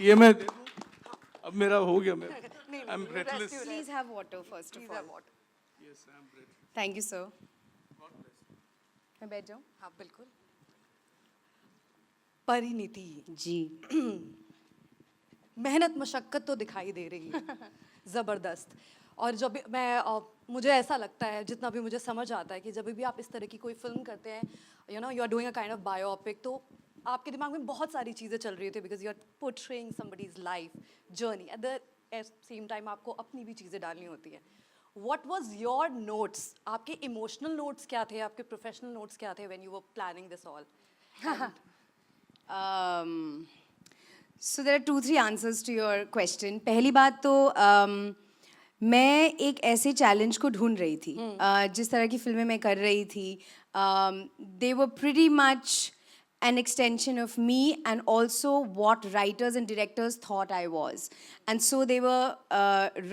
ये मैं दे दूं? अब मेरा हो गया, मैं I am breathless. Please have water first of all. Yes, I am breathless. Thank you, sir. मैं बैठ जाऊँ? हाँ बिल्कुल. परिणीति, जी. मेहनत मशक्कत तो दिखाई दे रही है. ज़बरदस्त. और जब भी मुझे ऐसा लगता है, जितना भी मुझे समझ आता है कि जब भी आप इस तरह की कोई फिल्म करते हैं, you know you are doing a kind of biopic, तो आपके दिमाग में बहुत सारी चीज़ें चल रही होती है because you are portraying somebody's life journey. At the same time आपको अपनी भी चीज़ें डालनी होती है. What was your notes? आपके इमोशनल नोट्स क्या थे? आपके प्रोफेशनल नोट्स क्या थे when you were planning this all? So there are 2-3 answers to your question. पहली बात तो मैं एक ऐसे चैलेंज को ढूंढ रही थी. जिस तरह की फिल्में मैं कर रही थी, they were pretty much an extension of me and also what writers and directors thought I was. And so they were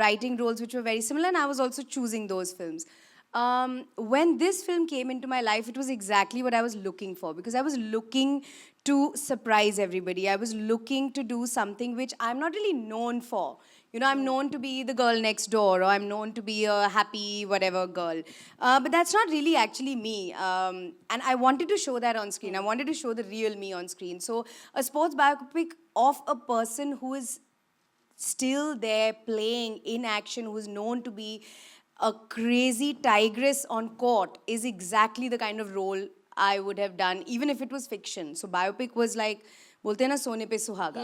writing roles which were very similar, and I was also choosing those films. When this film came into my life, it was exactly what I was looking for, because I was looking to surprise everybody. I was looking to do something which I'm not really known for. You know, I'm known to be the girl next door, or I'm known to be a happy whatever girl. But that's not really actually me. And I wanted to show that on screen. I wanted to show the real me on screen. So a sports biopic of a person who is still there playing in action, who is known to be a crazy tigress on court, is exactly the kind of role I would have done, even if it was fiction. So biopic was like, bolte na sone pe suhaga.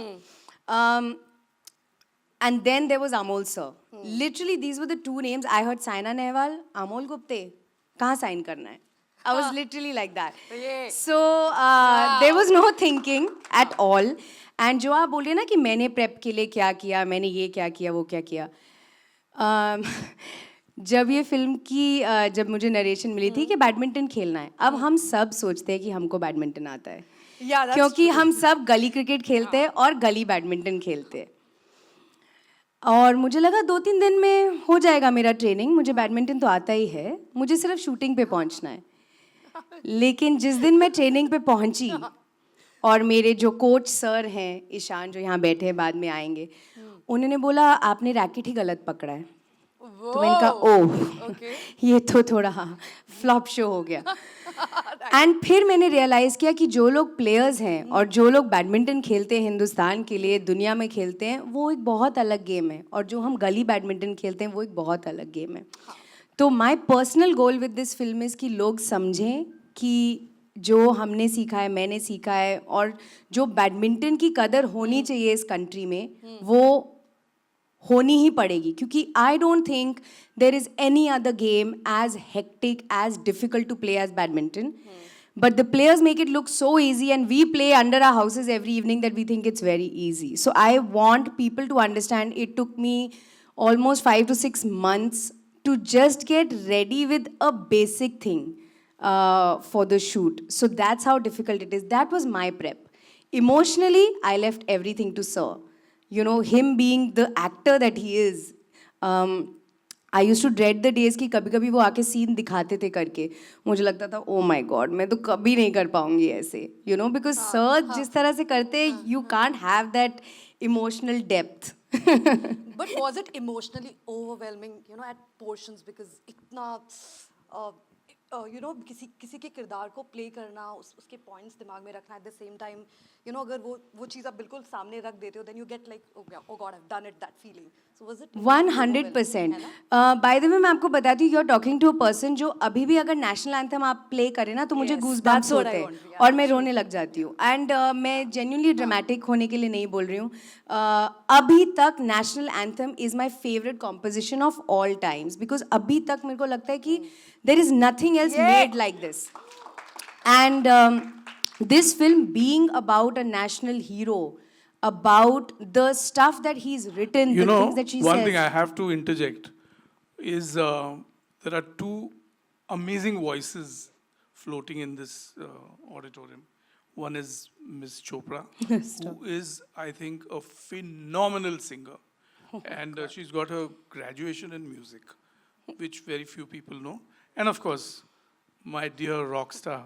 And then there was Amol sir. Literally, these were the two names. I heard Saina Nehwal, Amol Gupte. कहाँ sign करना है? I was literally like that. So there was no thinking at all. And जो आप बोलिए ना कि मैंने prep के लिए क्या किया, मैंने ये क्या किया, वो क्या किया. जब ये फिल्म की जब मुझे नरेशन मिली थी कि बैडमिंटन खेलना है, अब हम सब सोचते हैं कि हमको बैडमिंटन आता है, क्योंकि हम सब गली क्रिकेट खेलते हैं और गली बैडमिंटन खेलते हैं. और मुझे लगा 2-3 दिन में हो जाएगा मेरा ट्रेनिंग, मुझे बैडमिंटन तो आता ही है, मुझे सिर्फ शूटिंग पे पहुंचना है. लेकिन जिस दिन मैं ट्रेनिंग पे पहुंची और मेरे जो कोच सर हैं, ईशान जो यहाँ बैठे हैं, बाद में आएंगे, उन्होंने बोला आपने रैकेट ही गलत पकड़ा है. तो मैंने कहा ओह ये तो थोड़ा फ्लॉप शो हो गया. एंड फिर मैंने रियलाइज़ किया कि जो लोग प्लेयर्स हैं और जो लोग बैडमिंटन खेलते हैं हिंदुस्तान के लिए, दुनिया में खेलते हैं, वो एक बहुत अलग गेम है, और जो हम गली बैडमिंटन खेलते हैं वो एक बहुत अलग गेम है. तो my personal goal with this film is कि लोग समझें कि जो हमने सीखा है, मैंने सीखा है, और जो बैडमिंटन की कदर होनी चाहिए इस कंट्री में, वो होनी ही पड़ेगी. क्योंकि I don't think there is any other game as hectic, as difficult to play as badminton. But the players make it look so easy, and we play under our houses every evening that we think it's very easy. So I want people to understand it took me almost 5 to 6 months to just get ready with a basic thing for the shoot. So that's how difficult it is. That was my prep. Emotionally, I left everything to Sir. You know, him being the actor that he is, I used to dread the days कि कभी कभी वो आके scene दिखाते थे करके, मुझे लगता था ओ माय गॉड मैं तो कभी नहीं कर पाऊंगी ऐसे, यू नो, बिकॉज सर जिस तरह से करते you can't have that emotional depth. But was it emotionally overwhelming, you know, at portions, because इतना you know किसी के किरदार को प्ले करना, उसके पॉइंट्स दिमाग में रखना, at the same time you know अगर वो चीज़ आप बिल्कुल सामने रख देते हो, then you get like oh God I have done it, that feeling. So was it 100%. By the way मैं आपको बताती हूँ, you are talking to a person जो अभी भी अगर नेशनल एंथम आप प्ले करें ना तो मुझे गूज बम्प्स होते हैं और मैं रोने लग जाती हूँ. एंड मैं जेन्युइनली ड्रामेटिक होने के लिए नहीं बोल रही हूँ. अभी तक national anthem is my favourite composition of all times, because अभी तक मेरे को लगता है कि there is nothing else made like this. And this film being about a national hero, about the stuff that he's written, You the know, things that she one says. thing I have to interject is there are two amazing voices floating in this auditorium. One is Miss Chopra, who is, I think, a phenomenal singer. And she's got her graduation in music, which very few people know. And of course, my dear rock star,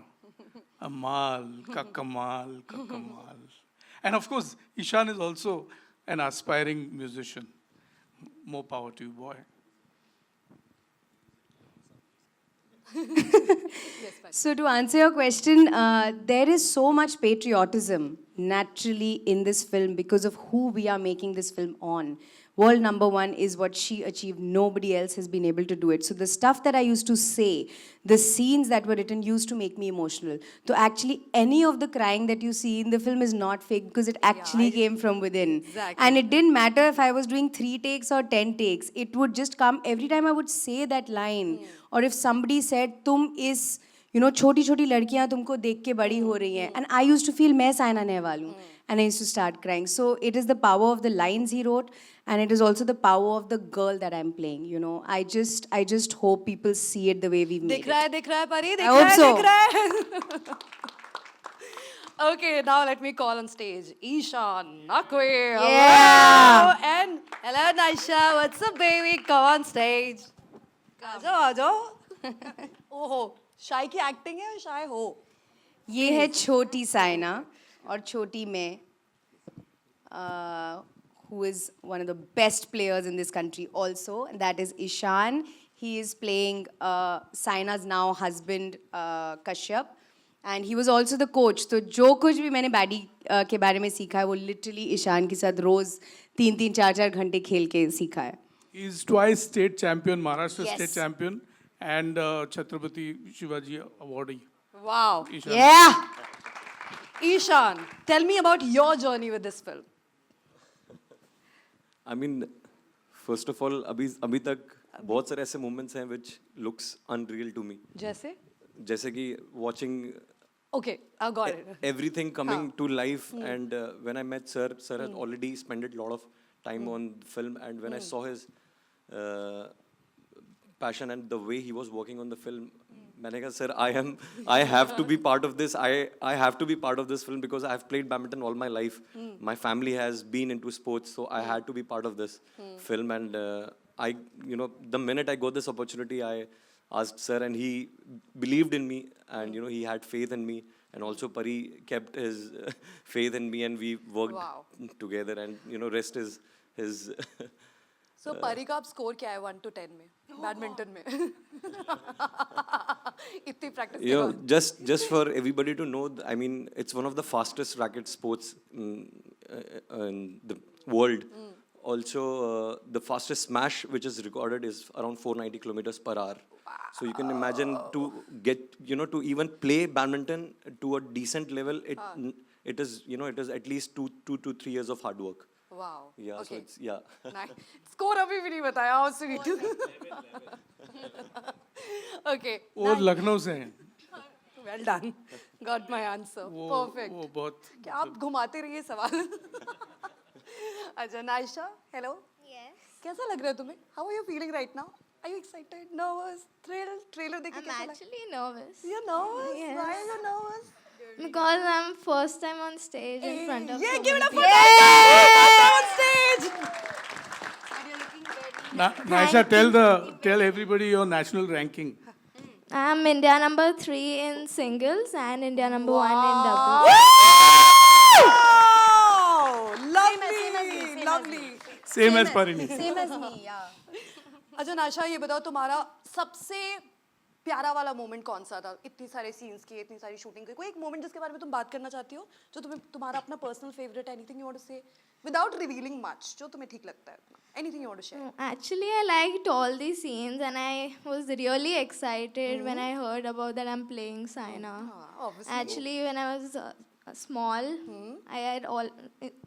Amal, ka Kamal, ka Kamal. And of course, Ishan is also an aspiring musician. More power to you, boy. So to answer your question, there is so much patriotism naturally in this film because of who we are making this film on. World number one is what she achieved. Nobody else has been able to do it. So the stuff that I used to say, the scenes that were written used to make me emotional. So actually any of the crying that you see in the film is not fake because it actually came from within. Exactly. And it didn't matter if I was doing 3 takes or 10 takes. It would just come every time I would say that line. Or if somebody said, तुम इस छोटी छोटी लड़कियां तुमको देख के बड़ी हो रही हैं, and I used to feel मैं साइना नेहवाल हूँ, and I used to start crying. So it is the power of the lines he wrote, and it is also the power of the girl that I'm playing. I just hope people see it the way we've made it. दिख रहा है परी, I hope so. दिख रहा है. Okay, now let me call on stage Ishan Naqvi. Yeah. Hello. And hello Naisha, what's up baby? Come on stage. आ जाओ. ओहो, शाय की एक्टिंग है या शाय हो? ये है छोटी साइना और छोटी मैं, who is one of the best players in this country also, and that is Ishan. He is playing Saina's now husband Kashyap, and he was also the coach. तो जो कुछ भी मैंने बैडी के बारे में सीखा है वो literally ईशान के साथ रोज 3-3, 4-4 घंटे खेल के सीखा है. He is twice state champion, Maharashtra Yes. state champion, and Chhatrapati Shivaji awardee. Wow. Ishan. Yeah. Ishan, tell me about your journey with this film. I mean, first of all, अभी तक बहुत सारे ऐसे moments हैं which looks unreal to me. जैसे कि watching Okay, I got it. everything coming to life, and when I met sir had already spent a lot of time on film, and when I saw his passion and the way he was working on the film, मैंने कहा sir, I have to be part of this. I have to be part of this film because I have played badminton all my life. My family has been into sports, so I had to be part of this film. And the minute I got this opportunity, I asked sir, and he believed in me, and he had faith in me, and also Pari kept his faith in me, and we worked together, and rest is his. So परी का आप score क्या है 1 to 10 में badminton में? इतनी practice के बाद. Just for everybody to know, I mean, it's one of the fastest racket sports in the world. Also, the fastest smash which is recorded is around 490 kilometers per hour. So you can imagine to get, to even play badminton to a decent level, it is at least 2 to 3 years of hard work. Wow. Yeah, Okay. so it's, yeah. Nice. Score अभी भी नहीं बताया. How sweet. Okay. वो लखनऊ से हैं. Well done. Got my answer. Perfect. वो बहुत. क्या आप घुमाते रहिए सवाल. अच्छा, Naisha, hello. Yes. कैसा लग रहा है तुम्हें? How are you feeling right now? Are you excited, nervous, thrilled? Trailer देख के I'm कैसा लगा? actually nervous You're nervous? Yes. Why are you nervous? because I'm first time on stage in front of Yeah, so give it many up for people. Naisha. On stage. Naisha, tell everybody your national ranking. I'm India number 3 in singles and India number 1 in doubles. Wow! Lovely, lovely. Same as Parini. Same as me, yeah. अच्छा नाशा ये बताओ तुम्हारा सबसे प्यारा वाला moment कौन सा था? इतनी सारे सीन्स की, इतनी सारी शूटिंग की, कोई एक मोमेंट जिसके बारे में तुम बात करना चाहती हो जो तुम्हारा अपना पर्सनल फेवरेट है? Anything you want to say without revealing much, जो तुम्हें ठीक लगता है? Anything you want to share? Actually, I liked all these scenes and I was really excited when I heard about that I'm playing Saina. Obviously. Actually, when I was small,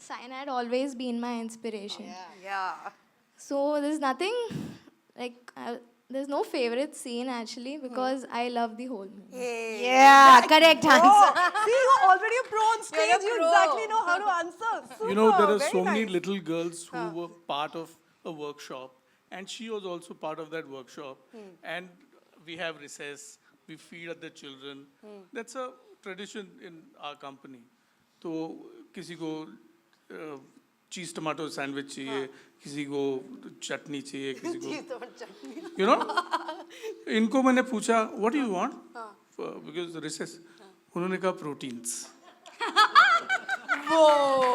Saina had always been my inspiration. Yeah. So there's nothing there's no favorite scene actually because I love the whole movie. Yeah, correct answer. See, you're already a pro on stage. You exactly know how to answer. Super, There are very so many nice. little girls who were part of a workshop, and she was also part of that workshop. And we have recess, we feed at the children. That's a tradition in our company. तो किसी को चीज tomato sandwich चाहिए, किसी को चटनी चाहिए, किसी को इनको मैंने पूछा what you want because recess, उन्होंने कहा प्रोटीन्स. Whoa.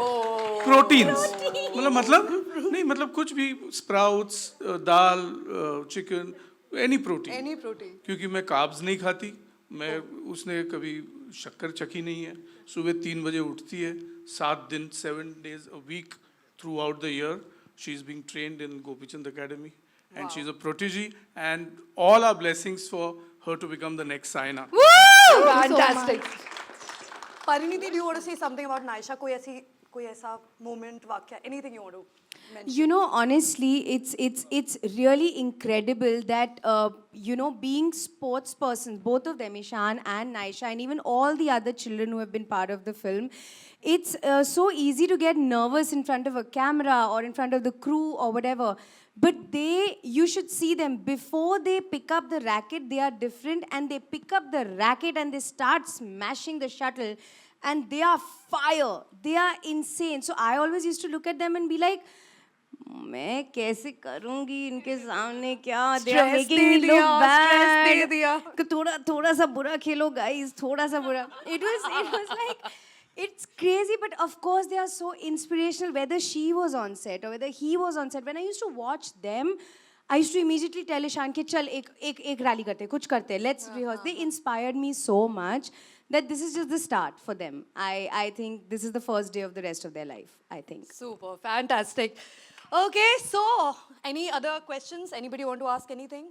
प्रोटीन्स मतलब नहीं मतलब कुछ भी स्प्राउट्स दाल chicken any protein any protein क्योंकि मैं कार्ब्स नहीं खाती मैं उसने कभी शक्कर चखी नहीं है सुबह 3 बजे उठती है 7 दिन 7 days a week throughout the year she is being trained in Gopichand Academy and she is a protege and all our blessings for her to become the next Saina. Fantastic Parineeti, do you want to say something about Naisha? कोई ऐसा moment वाक्य, anything you want to mention? You know, honestly, it's really incredible that being sports persons, both of them, Ishan and Naisha, and even all the other children who have been part of the film, it's so easy to get nervous in front of a camera or in front of the crew or whatever. But you should see them before they pick up the racket. They are different, and they pick up the racket and they start smashing the shuttle. And they are fire. They are insane. So I always used to look at them and be like, मैं कैसे करूँगी इनके सामने क्या? They are Stress making they me दिया, look stress bad. दे दिया। कि थोड़ा सा बुरा खेलो guys, थोड़ा सा बुरा. It was like, it's crazy, but of course they are so inspirational. Whether she was on set or whether he was on set, when I used to watch them, I used to immediately tell Ishan कि चल एक rally करते हैं, कुछ करते हैं, let's rehearse. They inspired me so much that this is just the start for them. I think this is the first day of the rest of their life, I think. Super, fantastic. Okay, so any other questions? Anybody want to ask anything?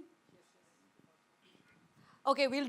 Okay, we'll